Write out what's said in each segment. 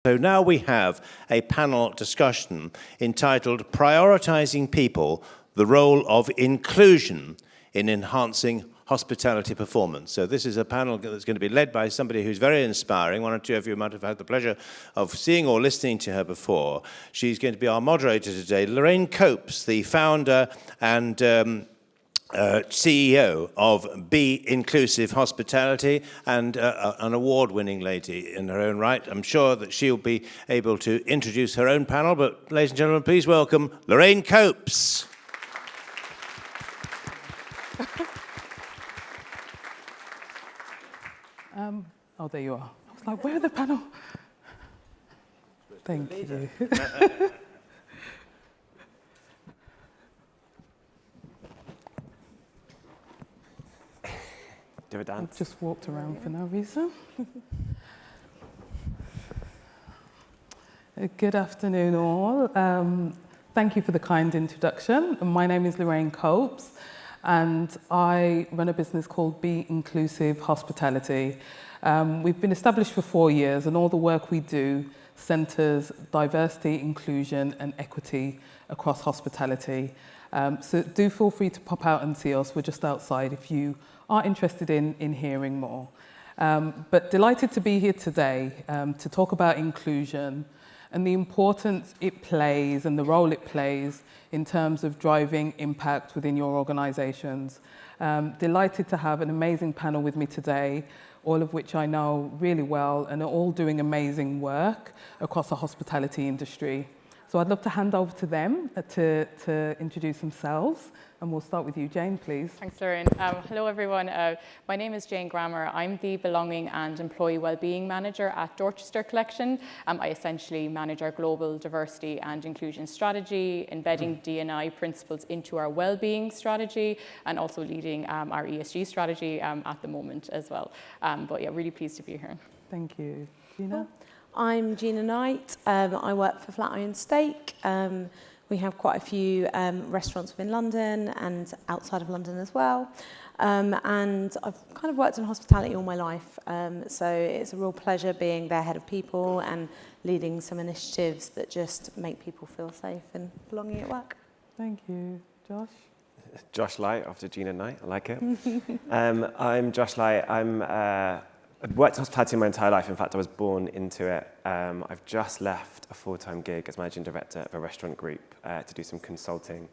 So now we have a panel discussion entitled Prioritising People, the Role of Inclusion in Enhancing Hospitality Performance. So this is a panel that's going to be led by somebody who's very inspiring. One or two of you might have had the pleasure of seeing or listening to her before. She's going to be our moderator today, Lorraine Copes, the founder and CEO of Be Inclusive Hospitality, and an award-winning lady in her own right. I'm sure that she'll be able to introduce her own panel, but ladies and gentlemen, please welcome Lorraine Copes. Oh, there you are. I was like, where are the panel? Thank you. Do a dance. I've just walked around for no reason. Good afternoon, all. Thank you for the kind introduction. My name is Lorraine Copes, and I run a business called Be Inclusive Hospitality. We've been established for 4 years, and all the work we do centres diversity, inclusion and equity across hospitality. So do feel free to pop out and see us. We're just outside if you are interested in hearing more. But delighted to be here today to talk about inclusion and the importance it plays and the role it plays in terms of driving impact within your organisations. Delighted to have an amazing panel with me today, all of which I know really well and are all doing amazing work across the hospitality industry. So I'd love to hand over to them to introduce themselves. And we'll start with you, Jane, please. Thanks, Lorraine. Hello, everyone. My name is Jane Grammer. I'm the Belonging and Employee Wellbeing Manager at Dorchester Collection. I essentially manage our global diversity and inclusion strategy, embedding D&I principles into our wellbeing strategy, and also leading our ESG strategy at the moment as well. But yeah, really pleased to be here. Thank you. Gina? I'm Gina Knight. I work for Flatiron Steak. We have quite a few restaurants within London and outside of London as well. And I've kind of worked in hospitality all my life. So it's a real pleasure being their head of people and leading some initiatives that just make people feel safe and belonging at work. Thank you. Josh? Josh Light after Gina Knight. I like it. I'm Josh Light. I've worked in hospitality my entire life. In fact, I was born into it. I've just left a full-time gig as managing director of a restaurant group to do some consulting.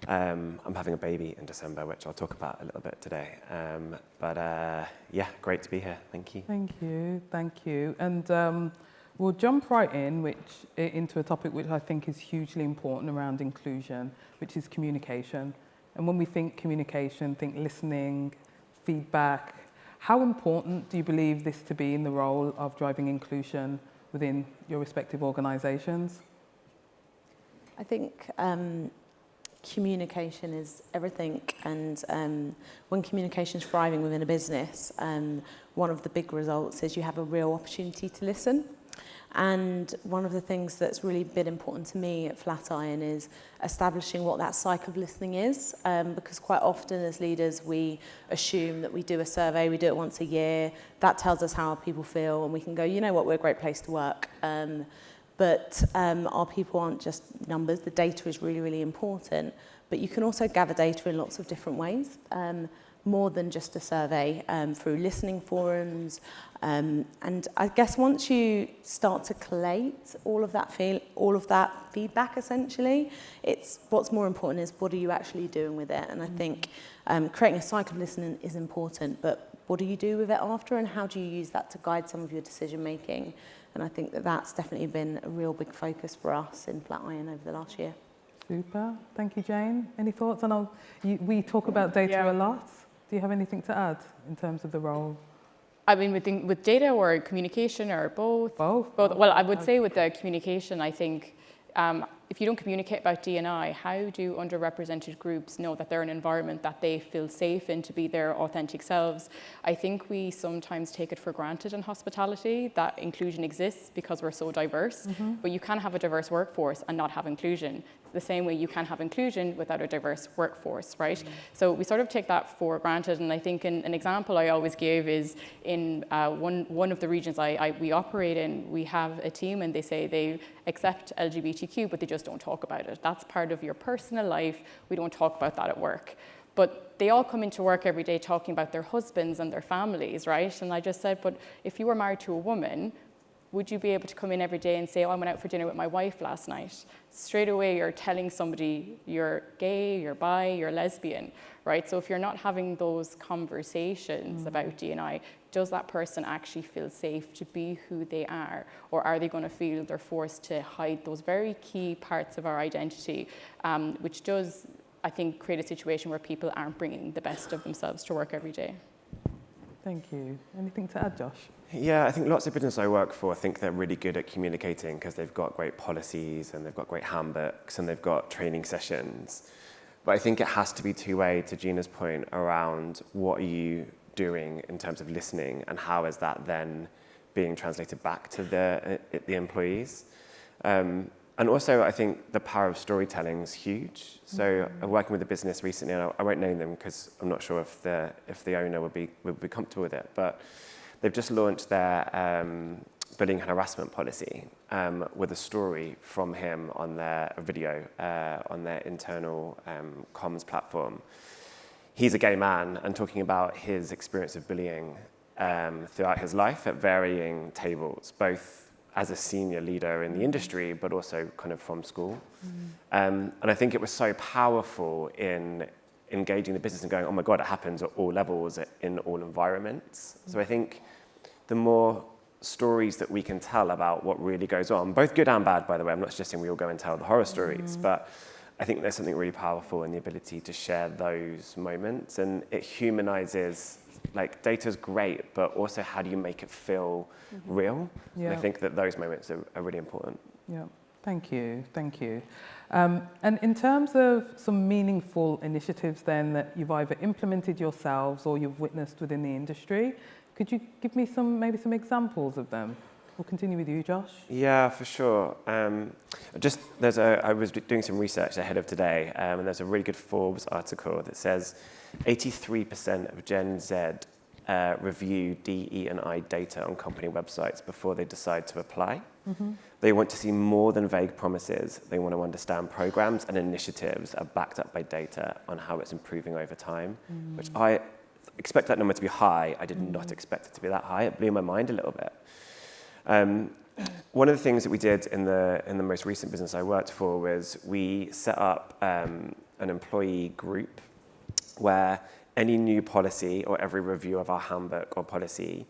I'm having a baby in December, which I'll talk about a little bit today. Yeah, great to be here. Thank you. Thank you. Thank you. And we'll jump right into a topic which I think is hugely important around inclusion, which is communication. And when we think communication, think listening, feedback. How important do you believe this to be in the role of driving inclusion within your respective organisations? I think communication is everything, and when communication is thriving within a business, one of the big results is you have a real opportunity to listen. And one of the things that's really been important to me at Flatiron is establishing what that cycle of listening is, because quite often as leaders we assume that we do a survey, we do it once a year, that tells us how our people feel, and we can go, you know what, we're a great place to work. But our people aren't just numbers. The data is really, really important, but you can also gather data in lots of different ways. More than just a survey, through listening forums. And I guess once you start to collate all of that feedback, essentially, it's what's more important is what are you actually doing with it? And I think creating a cycle of listening is important, but what do you do with it after, and how do you use that to guide some of your decision making? And I think that that's definitely been a real big focus for us in Flatiron over the last year. Super. Thank you, Jane. Any thoughts? I know we talk about data a lot. Do you have anything to add in terms of the role? I mean, with data or communication or both? Both. Well, I would say with the communication, I think if you don't communicate about D&I, how do underrepresented groups know that they're an environment that they feel safe in to be their authentic selves? I think we sometimes take it for granted in hospitality that inclusion exists because we're so diverse, but you can have a diverse workforce and not have inclusion. The same way you can have inclusion without a diverse workforce, right? So we sort of take that for granted, and I think an example I always give is in one of the regions we operate in, we have a team and they say they accept LGBTQ, but they just don't talk about it. That's part of your personal life. We don't talk about that at work. But they all come into work every day talking about their husbands and their families, right? And I just said, but if you were married to a woman, would you be able to come in every day and say, oh, I went out for dinner with my wife last night? Straight away, you're telling somebody you're gay, you're bi, you're lesbian, right? So if you're not having those conversations about D&I, does that person actually feel safe to be who they are? Or are they going to feel they're forced to hide those very key parts of our identity, which does, I think, create a situation where people aren't bringing the best of themselves to work every day. Thank you. Anything to add, Josh? Yeah, I think lots of businesses I work for think they're really good at communicating because they've got great policies and they've got great handbooks and they've got training sessions. But I think it has to be two-way, to Gina's point, around what are you doing in terms of listening and how is that then being translated back to the employees. And also, I think the power of storytelling is huge. So I'm working with a business recently, and I won't name them because I'm not sure if the owner would be comfortable with it, but they've just launched their bullying and harassment policy with a story from him on their video on their internal comms platform. He's a gay man and talking about his experience of bullying throughout his life at varying tables, both as a senior leader in the industry, but also kind of from school. And I think it was so powerful in engaging the business and going, oh my God, it happens at all levels, in all environments. So I think the more stories that we can tell about what really goes on, both good and bad, by the way, I'm not suggesting we all go and tell the horror stories, but I think there's something really powerful in the ability to share those moments, and it humanizes. Like, data's great, but also how do you make it feel real? Yeah. And I think that those moments are really important. Yeah, thank you. And in terms of some meaningful initiatives then that you've either implemented yourselves or you've witnessed within the industry, could you give me maybe some examples of them? We'll continue with you, Josh. Yeah, for sure. I was doing some research ahead of today, and there's a really good Forbes article that says 83% of Gen Z review DE&I data on company websites before they decide to apply. They want to see more than vague promises. They want to understand programs and initiatives are backed up by data on how it's improving over time, which I expect that number to be high. I did not expect it to be that high. It blew my mind a little bit. One of the things that we did in the most recent business I worked for was we set up an employee group where any new policy or every review of our handbook or policy,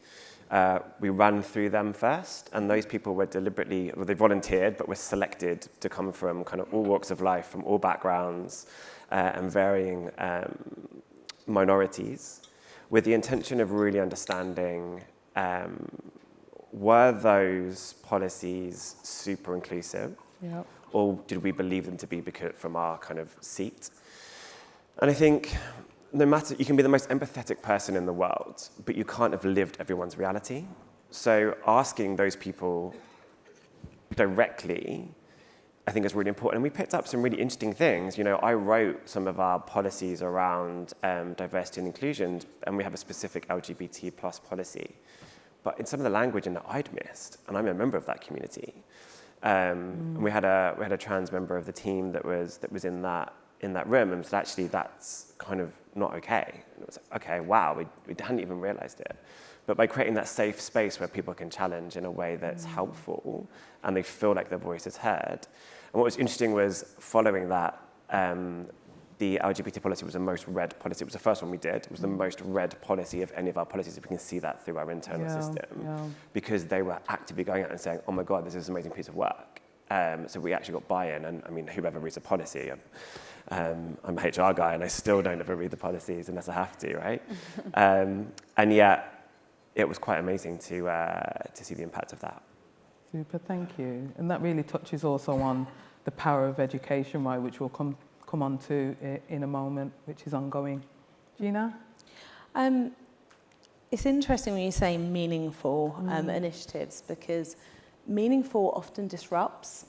we ran through them first, and those people were they volunteered, but were selected to come from kind of all walks of life, from all backgrounds and varying minorities, with the intention of really understanding were those policies super inclusive, or did we believe them to be from our kind of seat? And I think no matter, you can be the most empathetic person in the world, but you can't have lived everyone's reality. So asking those people directly, I think, is really important. And we picked up some really interesting things. You know, I wrote some of our policies around diversity and inclusion, and we have a specific LGBT plus policy. But in some of the language in that I'd missed, and I'm a member of that community. And we had a trans member of the team that was in that room, and said, actually, that's kind of not okay. And it was like, okay, wow, we hadn't even realized it. But by creating that safe space where people can challenge in a way that's helpful and they feel like their voice is heard. And what was interesting was following that, the LGBT policy was the most read policy. It was the first one we did. It was the most read policy of any of our policies. We can see that through our internal system because they were actively going out and saying, oh my God, this is an amazing piece of work. So we actually got buy-in, and I mean, whoever reads a policy, I'm an HR guy and I still don't ever read the policies unless I have to, right? And yet it was quite amazing to see the impact of that. Super, thank you. And that really touches also on the power of education, right, which we'll come on to in a moment, which is ongoing. Gina? It's interesting when you say meaningful initiatives, because meaningful often disrupts,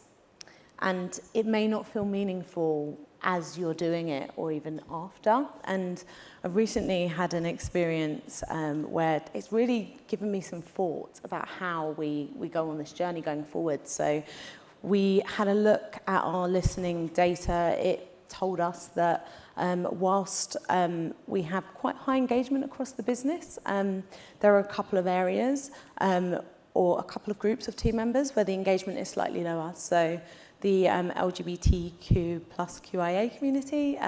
and it may not feel meaningful as you're doing it or even after. And I've recently had an experience where it's really given me some thoughts about how we go on this journey going forward. So we had a look at our listening data. It told us that whilst we have quite high engagement across the business, there are a couple of areas or a couple of groups of team members where the engagement is slightly lower. So the LGBTQ plus QIA community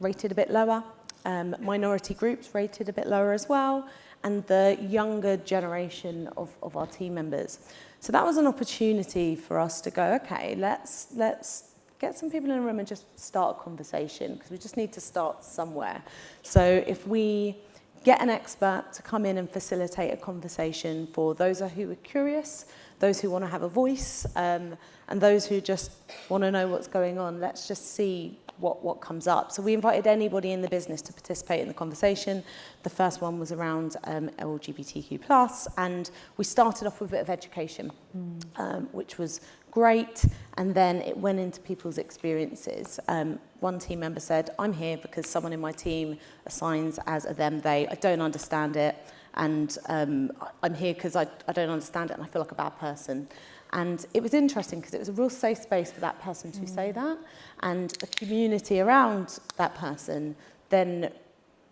rated a bit lower, minority groups rated a bit lower as well, and the younger generation of our team members. So that was an opportunity for us to go, okay, let's get some people in a room and just start a conversation, because we just need to start somewhere. So if we get an expert to come in and facilitate a conversation for those who are curious, those who want to have a voice, and those who just want to know what's going on, let's just see what comes up. So we invited anybody in the business to participate in the conversation. The first one was around LGBTQ+, and we started off with a bit of education, which was great, and then it went into people's experiences. One team member said, I'm here because someone in my team assigns as a them, they. I don't understand it, and I'm here because I don't understand it and I feel like a bad person. And it was interesting because it was a real safe space for that person to say that, and the community around that person then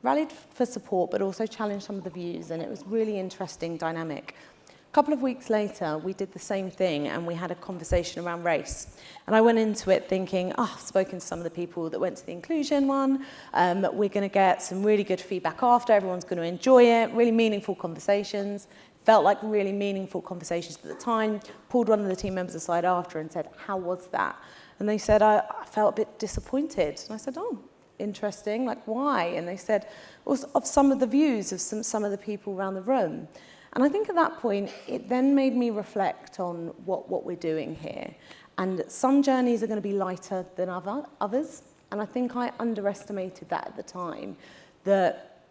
rallied for support but also challenged some of the views, and it was really interesting dynamic. A couple of weeks later, we did the same thing, and we had a conversation around race. And I went into it thinking, I've spoken to some of the people that went to the inclusion one. We're going to get some really good feedback after. Everyone's going to enjoy it. Really meaningful conversations. Felt like really meaningful conversations at the time. Pulled one of the team members aside after and said, how was that? And they said, I felt a bit disappointed. And I said, oh, interesting. Like, why? And they said, of some of the views of some of the people around the room. And I think at that point, it then made me reflect on what we're doing here. And some journeys are going to be lighter than others. And I think I underestimated that at the time. That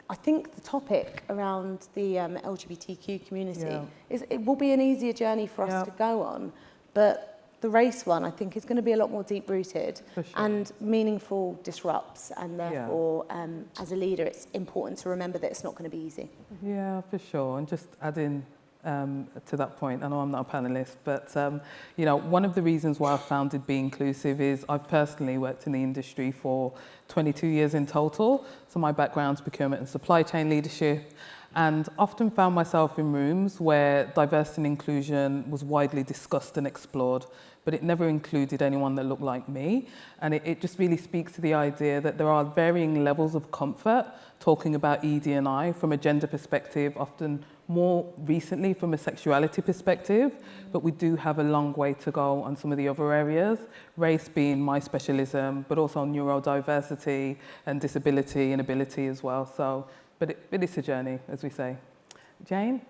I think the topic around the LGBTQ community it will be an easier journey for us to go on. But the race one, I think, is going to be a lot more deep-rooted and meaningful disrupts. And therefore, as a leader, it's important to remember that it's not going to be easy. Yeah, for sure. And just adding to that point, I know I'm not a panelist, but you know, one of the reasons why I founded Be Inclusive is I've personally worked in the industry for 22 years in total. So my background's procurement and supply chain leadership, and often found myself in rooms where diversity and inclusion was widely discussed and explored, but it never included anyone that looked like me. And it just really speaks to the idea that there are varying levels of comfort talking about ED&I from a gender perspective, often more recently from a sexuality perspective, but we do have a long way to go on some of the other areas, race being my specialism, but also neurodiversity and disability and ability as well. So, but it's a journey, as we say. Jane?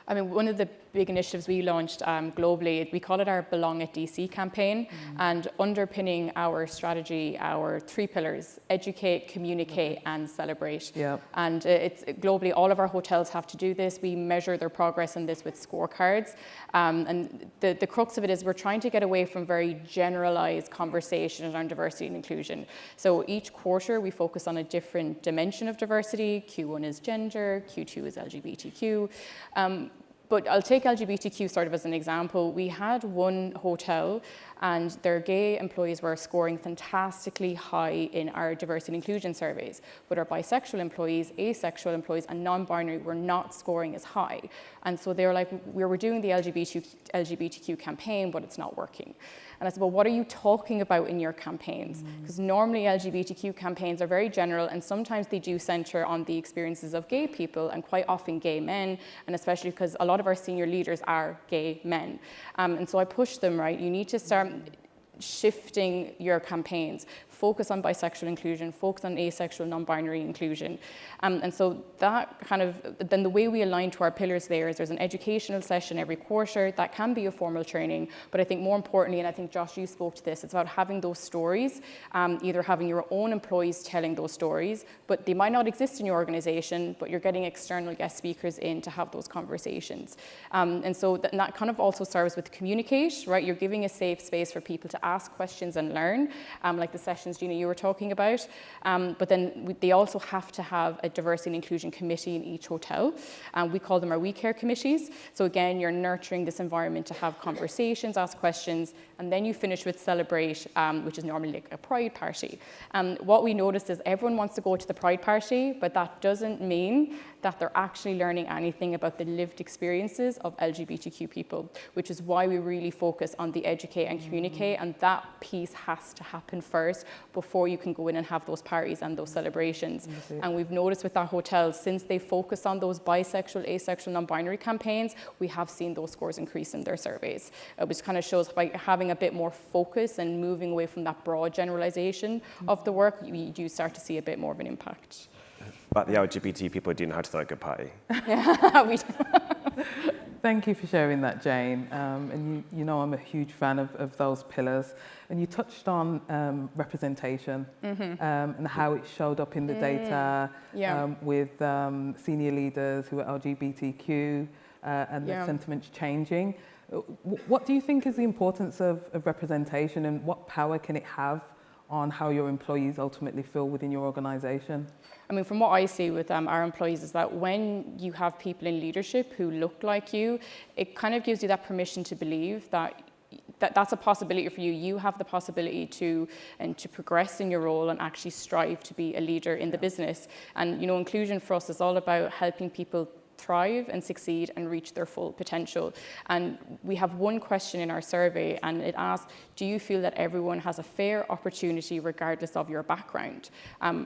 I mean, one of the big initiatives we launched globally, we call it our Belong at DC campaign, and underpinning our strategy, our 3 pillars: educate, communicate, and celebrate. Yep. And it's globally, all of our hotels have to do this. We measure their progress in this with scorecards. And the crux of it is we're trying to get away from very generalized conversations around diversity and inclusion. So each quarter we focus on a different dimension of diversity. Q1 is gender, Q2 is LGBTQ. But I'll take LGBTQ sort of as an example. We had one hotel and their gay employees were scoring fantastically high in our diversity and inclusion surveys, but our bisexual employees, asexual employees, and non-binary were not scoring as high. And so they were like, we were doing the LGBTQ campaign, but it's not working. And I said, well, what are you talking about in your campaigns? Because normally LGBTQ campaigns are very general, and sometimes they do center on the experiences of gay people, and quite often gay men, and especially because a lot of our senior leaders are gay men. And so I pushed them, right, you need to start, shifting your campaigns. Focus on bisexual inclusion, focus on asexual, non-binary inclusion. And so that kind of, then the way we align to our pillars there is there's an educational session every quarter. That can be a formal training, but I think more importantly, and I think Josh, you spoke to this, it's about having those stories, either having your own employees telling those stories, but they might not exist in your organization, but you're getting external guest speakers in to have those conversations. And so that kind of also serves with communicate, right? You're giving a safe space for people to ask questions and learn, like the sessions, Gina, you were talking about. But then they also have to have a diversity and inclusion committee in each hotel. We call them our We Care committees. So again, you're nurturing this environment to have conversations, ask questions, and then you finish with Celebrate, which is normally like a pride party. What we noticed is everyone wants to go to the pride party, but that doesn't mean that they're actually learning anything about the lived experiences of LGBTQ people, which is why we really focus on the educate and communicate, and that piece has to happen first before you can go in and have those parties and those celebrations. And we've noticed with our hotels, since they focus on those bisexual, asexual, non-binary campaigns, we have seen those scores increase in their surveys, which kind of shows by having a bit more focus and moving away from that broad generalization of the work, you do start to see a bit more of an impact. But the LGBT people do know how to throw a good party. Yeah, we do. Thank you for sharing that, Jane. And you know I'm a huge fan of those pillars. And you touched on representation and how it showed up in the data with senior leaders who are LGBTQ and the sentiments changing. What do you think is the importance of representation, and what power can it have on how your employees ultimately feel within your organisation? I mean, from what I see with our employees is that when you have people in leadership who look like you, it kind of gives you that permission to believe that that's a possibility for you. You have the possibility to progress in your role and actually strive to be a leader in the business. And, you know, inclusion for us is all about helping people thrive and succeed and reach their full potential. And we have one question in our survey, and it asks, do you feel that everyone has a fair opportunity regardless of your background?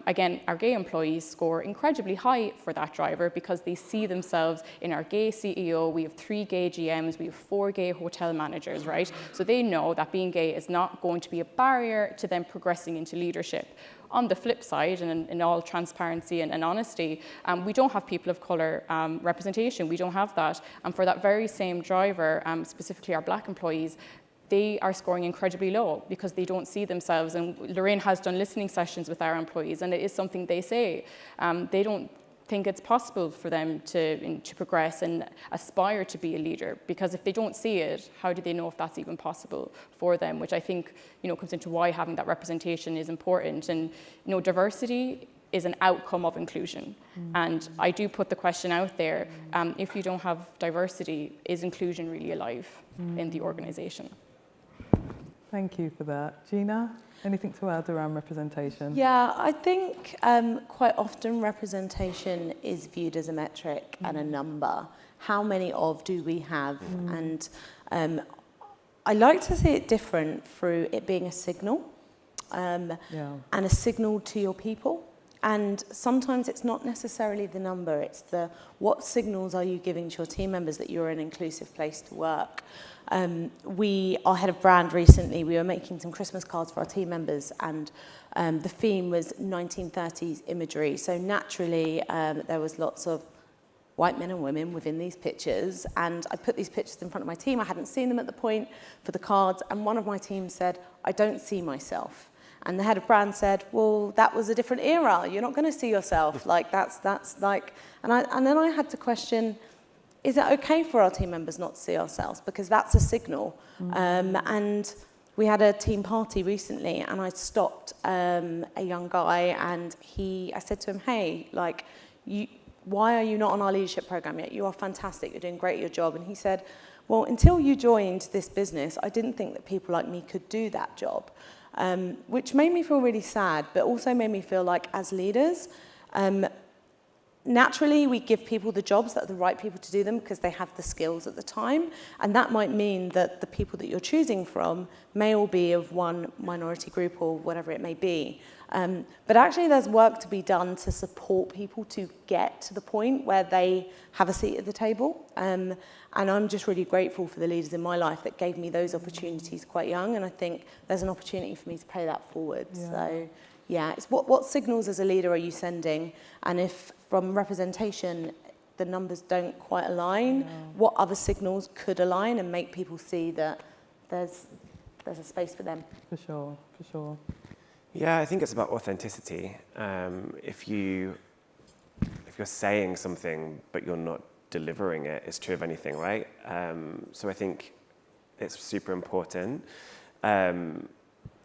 Again, our gay employees score incredibly high for that driver because they see themselves in our gay CEO. We have 3 gay GMs, we have 4 gay hotel managers, right? So they know that being gay is not going to be a barrier to them progressing into leadership. On the flip side, and in all transparency and honesty, we don't have people of colour representation. We don't have that. And for that very same driver, specifically our black employees, they are scoring incredibly low because they don't see themselves. And Lorraine has done listening sessions with our employees, and it is something they say. They don't think it's possible for them to progress and aspire to be a leader, because if they don't see it, how do they know if that's even possible for them? Which I think, you know, comes into why having that representation is important. And, you know, diversity is an outcome of inclusion. And I do put the question out there, if you don't have diversity, is inclusion really alive in the organization? Thank you for that. Gina, anything to add around representation? Yeah, I think quite often representation is viewed as a metric and a number. How many of do we have? And I like to see it different through it being a signal and a signal to your people. And sometimes it's not necessarily the number, it's the what signals are you giving to your team members that you're an inclusive place to work. Our head of brand recently, we were making some Christmas cards for our team members, and the theme was 1930s imagery. So naturally, there was lots of white men and women within these pictures, and I put these pictures in front of my team. I hadn't seen them at the point for the cards, and one of my team said, I don't see myself. And the head of brand said, well, that was a different era. You're not going to see yourself. Like, that's like, and then I had to question, is it okay for our team members not to see ourselves? Because that's a signal. And we had a team party recently, and I stopped a young guy, and I said to him, hey, like, why are you not on our leadership program yet? You are fantastic. You're doing great at your job. And he said, well, until you joined this business, I didn't think that people like me could do that job. Which made me feel really sad, but also made me feel like as leaders, naturally, we give people the jobs that are the right people to do them because they have the skills at the time. And that might mean that the people that you're choosing from may all be of one minority group or whatever it may be. But actually, there's work to be done to support people to get to the point where they have a seat at the table. And I'm just really grateful for the leaders in my life that gave me those opportunities quite young. And I think there's an opportunity for me to pay that forward. Yeah. So, yeah, it's what signals as a leader are you sending? And if from representation the numbers don't quite align, what other signals could align and make people see that there's a space for them? For sure, for sure. Yeah, I think it's about authenticity. If you're saying something but you're not delivering it, it's true of anything, right? So I think it's super important.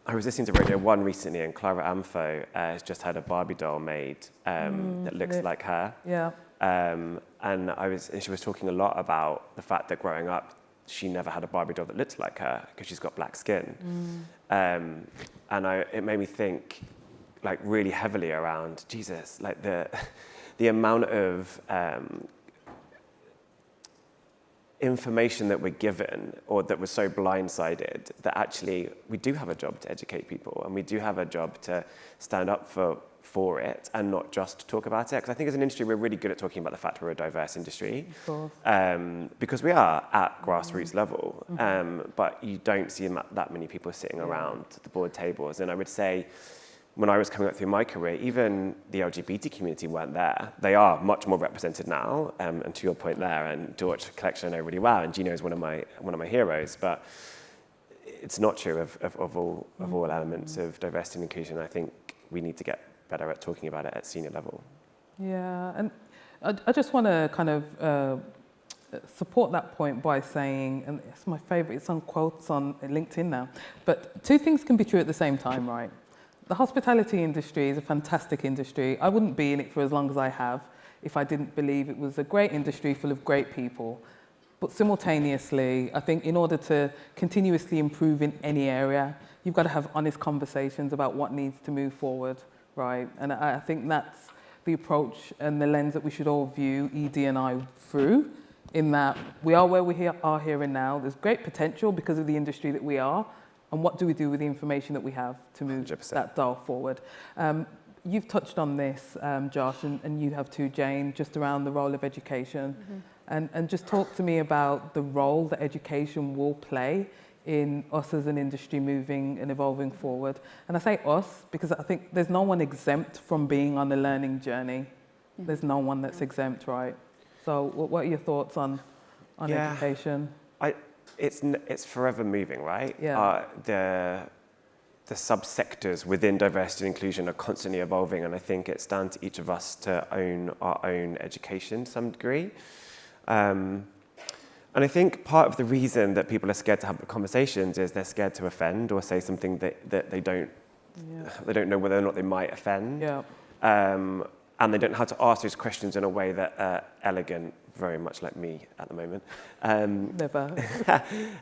I was listening to Radio 1 recently, and Clara Amfo has just had a Barbie doll made that looks like her. Yeah. And she was talking a lot about the fact that growing up, she never had a Barbie doll that looked like her because she's got black skin. And it made me think, like, really heavily around Jesus, like the amount of information that we're given, or that we're so blindsided, that actually we do have a job to educate people, and we do have a job to stand up for it and not just talk about it. Because I think as an industry, we're really good at talking about the fact we're a diverse industry, because we are at grassroots level, but you don't see that many people sitting around the board tables. And I would say, when I was coming up through my career, even the LGBT community weren't there. They are much more represented now, and to your point there, and Dorch Collection I know really well, and Gino is one of my heroes, but it's not true of all elements of diversity and inclusion. I think we need to get better at talking about it at senior level. Yeah, and I just want to kind of support that point by saying, and it's my favourite, it's on quotes on LinkedIn now, but two things can be true at the same time, right? The hospitality industry is a fantastic industry. I wouldn't be in it for as long as I have if I didn't believe it was a great industry full of great people. But simultaneously, I think in order to continuously improve in any area, you've got to have honest conversations about what needs to move forward, right? And I think that's the approach and the lens that we should all view ED&I through, in that we are where we are here and now. There's great potential because of the industry that we are. And what do we do with the information that we have to move 100%. That dial forward? You've touched on this, Josh, and you have too, Jane, just around the role of education. And just talk to me about the role that education will play in us as an industry moving and evolving forward. And I say us because I think there's no one exempt from being on a learning journey. There's no one that's exempt, right? So what are your thoughts on education? It's forever moving, right? Yeah. The subsectors within diversity and inclusion are constantly evolving, and I think it's down to each of us to own our own education to some degree. And I think part of the reason that people are scared to have conversations is they're scared to offend or say something that they don't know whether or not they might offend. Yeah. And they don't know how to ask those questions in a way that are elegant, very much like me at the moment. Never.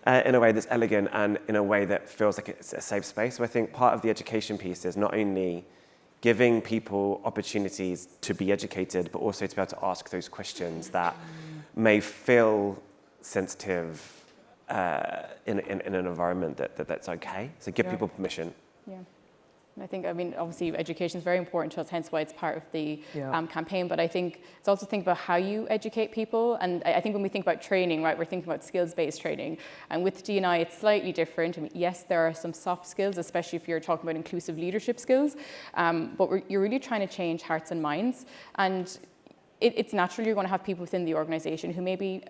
In a way that's elegant and in a way that feels like it's a safe space. So I think part of the education piece is not only giving people opportunities to be educated, but also to be able to ask those questions that may feel sensitive in an environment that's okay. So give people permission. Yeah. I think, obviously education is very important to us, hence why it's part of the campaign, but I think it's also think about how you educate people. And I think when we think about training, right, we're thinking about skills-based training. And with D&I, it's slightly different. Yes, there are some soft skills, especially if you're talking about inclusive leadership skills, but you're really trying to change hearts and minds. And it's natural you're going to have people within the organization who maybe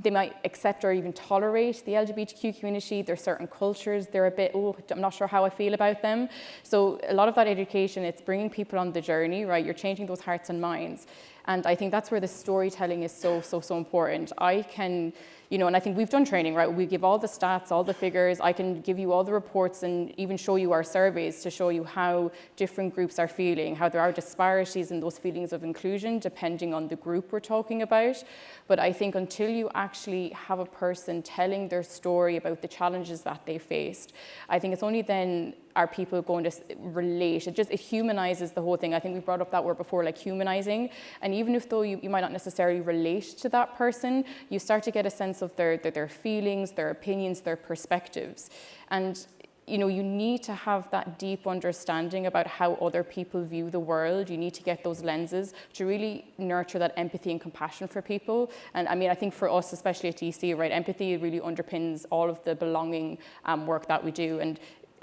they might accept or even tolerate the LGBTQ community. There's certain cultures, they're a bit, I'm not sure how I feel about them. So a lot of that education, it's bringing people on the journey, right? You're changing those hearts and minds. And I think that's where the storytelling is so important. I can, and I think we've done training, right? We give all the stats, all the figures. I can give you all the reports and even show you our surveys to show you how different groups are feeling, how there are disparities in those feelings of inclusion depending on the group we're talking about. But I think until you actually have a person telling their story about the challenges that they faced, I think it's only then are people going to relate? It humanizes the whole thing. I think we brought up that word before, like humanizing. And even if though you might not necessarily relate to that person, you start to get a sense of their feelings, their opinions, their perspectives. And you need to have that deep understanding about how other people view the world. You need to get those lenses to really nurture that empathy and compassion for people. And I mean, I think for us, especially at DC, right, empathy really underpins all of the belonging work that we do. And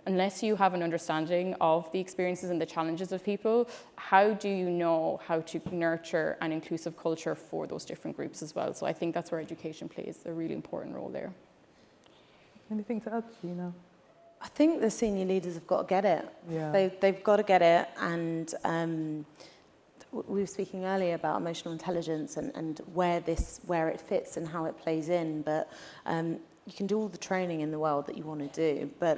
unless you have an understanding of the experiences and the challenges of people, how do you know how to nurture an inclusive culture for those different groups as well? So I think that's where education plays a really important role there. Anything to add, Gina? I think the senior leaders have got to get it. Yeah. They've got to get it. And we were speaking earlier about emotional intelligence and where it fits and how it plays in. But you can do all the training in the world that you want to do, but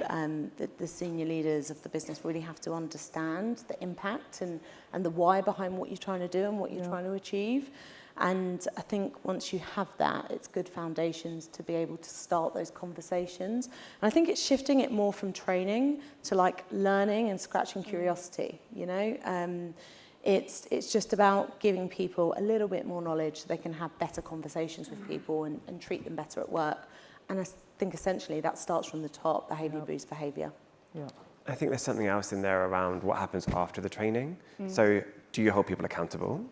the senior leaders of the business really have to understand the impact and the why behind what you're trying to do and what you're trying to achieve. And I think once you have that, it's good foundations to be able to start those conversations. And I think it's shifting it more from training to like learning and scratching curiosity, It's just about giving people a little bit more knowledge so they can have better conversations with people and treat them better at work. And I think essentially that starts from the top, behaviour breeds behaviour. Yeah. I think there's something else in there around what happens after the training. So do you hold people accountable?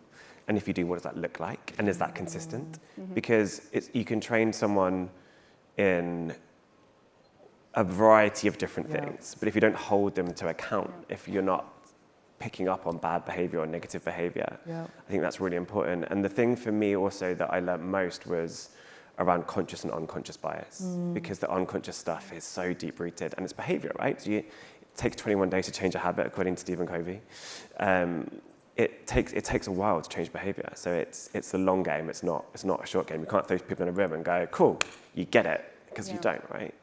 And if you do, what does that look like? And is that consistent? Because you can train someone in a variety of different things, but if you don't hold them to account, if you're not picking up on bad behavior or negative behavior, I think that's really important. And the thing for me also that I learned most was around conscious and unconscious bias, because the unconscious stuff is so deep-rooted, and it's behavior, right? So it takes 21 days to change a habit, according to Stephen Covey. It takes a while to change behavior. So it's a long game. It's not a short game. You can't throw people in a room and go, cool, you get it, because you don't, right?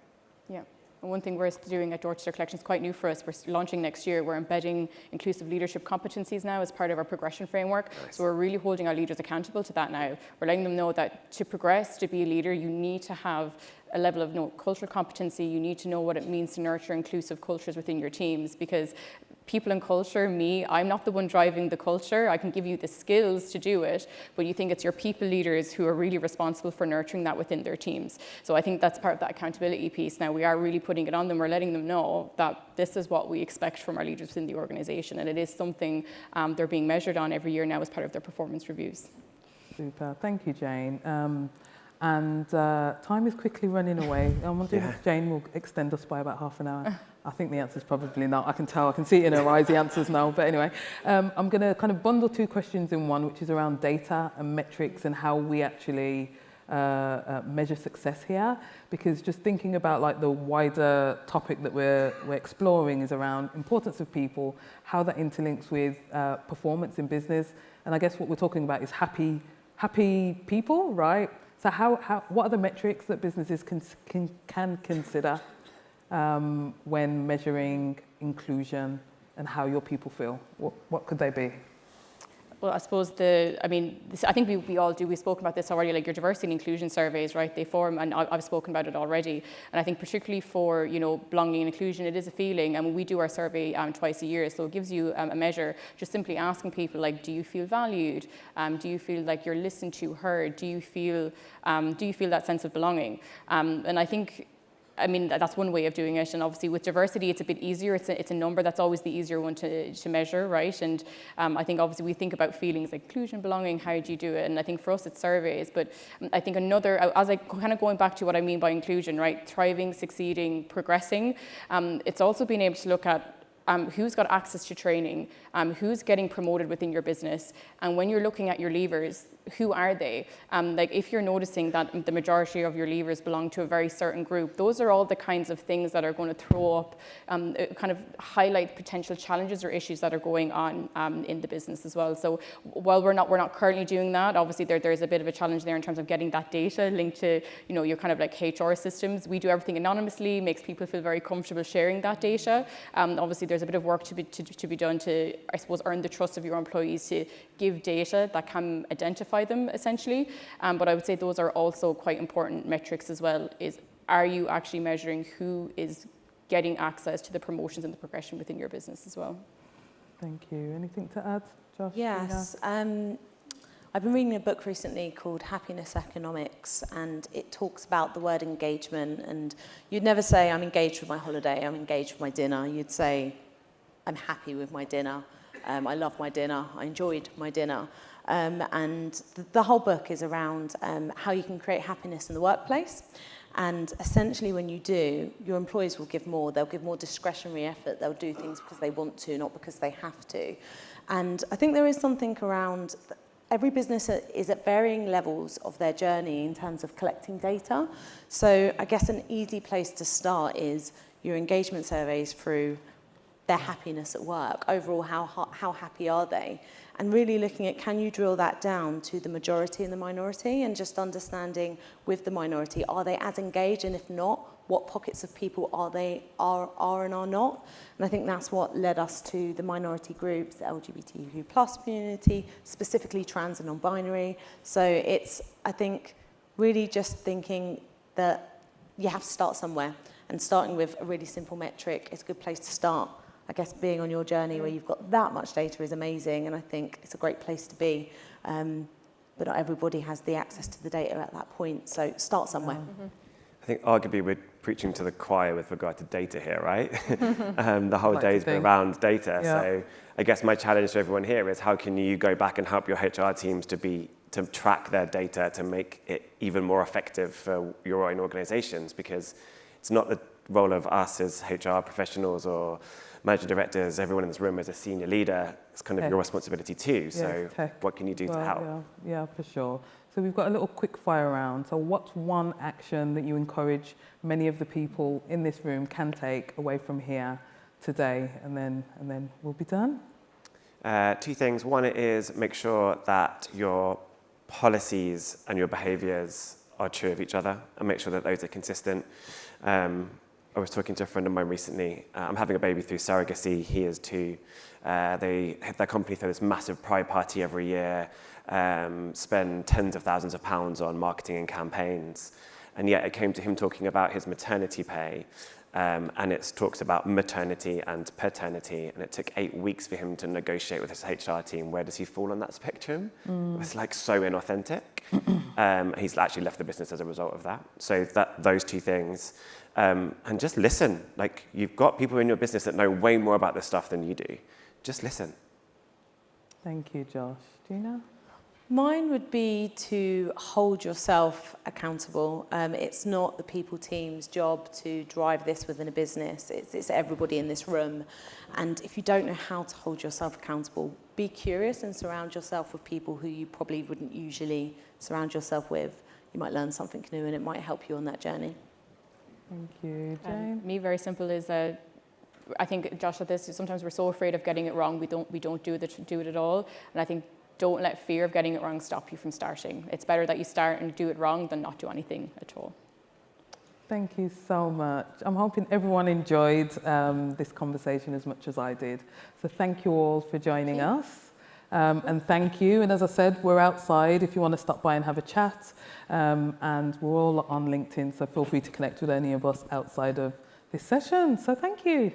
Yeah. And one thing we're doing at Dorchester Collection is quite new for us. We're launching next year. We're embedding inclusive leadership competencies now as part of our progression framework. Nice. So we're really holding our leaders accountable to that now. We're letting them know that to progress, to be a leader, you need to have a level of cultural competency. You need to know what it means to nurture inclusive cultures within your teams, because people and culture, I'm not the one driving the culture. I can give you the skills to do it, but you think it's your people leaders who are really responsible for nurturing that within their teams. So I think that's part of that accountability piece. Now we are really putting it on them. We're letting them know that this is what we expect from our leaders within the organization, and it is something they're being measured on every year now as part of their performance reviews. Super, thank you, Jane. And time is quickly running away. I'm wondering if Jane will extend us by about half an hour. I think the answer is probably not. I can tell, I can see it in her eyes, the answer's no. But anyway, I'm going to kind of bundle two questions in one, which is around data and metrics and how we actually measure success here. Because just thinking about like the wider topic that we're exploring is around importance of people, how that interlinks with performance in business. And I guess what we're talking about is happy people, right? So what are the metrics that businesses can consider when measuring inclusion and how your people feel? What could they be? Well, I suppose I think we all do. We've spoken about this already, like your diversity and inclusion surveys, right? They form, and I've spoken about it already. And I think particularly for, belonging and inclusion, it is a feeling. And we do our survey twice a year, so it gives you a measure, just simply asking people, like, do you feel valued? Do you feel like you're listened to, heard? Do you feel that sense of belonging? And I think, that's one way of doing it. And obviously with diversity, it's a bit easier. It's a number that's always the easier one to measure, right? And I think obviously we think about feelings like inclusion, belonging, how do you do it? And I think for us it's surveys. But I think as I kind of going back to what I mean by inclusion, right? Thriving, succeeding, progressing. It's also being able to look at who's got access to training, who's getting promoted within your business. And when you're looking at your levers, who are they? Like if you're noticing that the majority of your levers belong to a very certain group, those are all the kinds of things that are going to throw up, kind of highlight potential challenges or issues that are going on in the business as well. So while we're not currently doing that, obviously there's a bit of a challenge there in terms of getting that data linked to your kind of like HR systems. We do everything anonymously, makes people feel very comfortable sharing that data. Obviously there's a bit of work to be done to, I suppose, earn the trust of your employees to give data that can identify them essentially. But I would say those are also quite important metrics as well. Are you actually measuring who is getting access to the promotions and the progression within your business as well. Thank you. Anything to add, Josh? Yes. I've been reading a book recently called Happiness Economics, and it talks about the word engagement. And you'd never say, I'm engaged with my holiday, I'm engaged with my dinner. You'd say, I'm happy with my dinner. I love my dinner. I enjoyed my dinner. And the whole book is around how you can create happiness in the workplace. And essentially when you do, your employees will give more. They'll give more discretionary effort. They'll do things because they want to, not because they have to. And I think there is something around every business is at varying levels of their journey in terms of collecting data. So I guess an easy place to start is your engagement surveys through their happiness at work. Overall, how happy are they? And really looking at, can you drill that down to the majority and the minority, and just understanding with the minority, are they as engaged? And if not, what pockets of people are and are not? And I think that's what led us to the minority groups, the LGBTQ+ community, specifically trans and non-binary. So it's, I think, really just thinking that you have to start somewhere, and starting with a really simple metric is a good place to start. I guess being on your journey where you've got that much data is amazing, and I think it's a great place to be. But not everybody has the access to the data at that point, so start somewhere. I think arguably we're preaching to the choir with regard to data here, right? The whole day's been around data. Yeah. So I guess my challenge to everyone here is, how can you go back and help your HR teams to track their data to make it even more effective for your own organizations? Because it's not the role of us as HR professionals or managing directors, everyone in this room as a senior leader. It's kind of your responsibility too. So what can you do to help? Yeah, for sure. So we've got a little quick fire round. So what's one action that you encourage many of the people in this room can take away from here today? And then we'll be done. Two things. One is make sure that your policies and your behaviors are true of each other, and make sure that those are consistent. I was talking to a friend of mine recently. I'm having a baby through surrogacy. He is too. Their company throw this massive pride party every year, spend tens of thousands of pounds on marketing and campaigns. And yet it came to him talking about his maternity pay. And it talks about maternity and paternity. And it took 8 weeks for him to negotiate with his HR team. Where does he fall on that spectrum? It's like so inauthentic. He's actually left the business as a result of that. So those two things. And just listen. Like, you've got people in your business that know way more about this stuff than you do. Just listen. Thank you, Josh. Gina? Mine would be to hold yourself accountable. It's not the people team's job to drive this within a business. It's everybody in this room. And if you don't know how to hold yourself accountable, be curious and surround yourself with people who you probably wouldn't usually surround yourself with. You might learn something new, and it might help you on that journey. Thank you. Jane? Me, very simple, is I think Josh said this, sometimes we're so afraid of getting it wrong, we don't do it at all. And I think don't let fear of getting it wrong stop you from starting. It's better that you start and do it wrong than not do anything at all. Thank you so much. I'm hoping everyone enjoyed this conversation as much as I did. So thank you all for joining us. And thank you. And as I said, we're outside if you want to stop by and have a chat. And we're all on LinkedIn, so feel free to connect with any of us outside of this session. So thank you.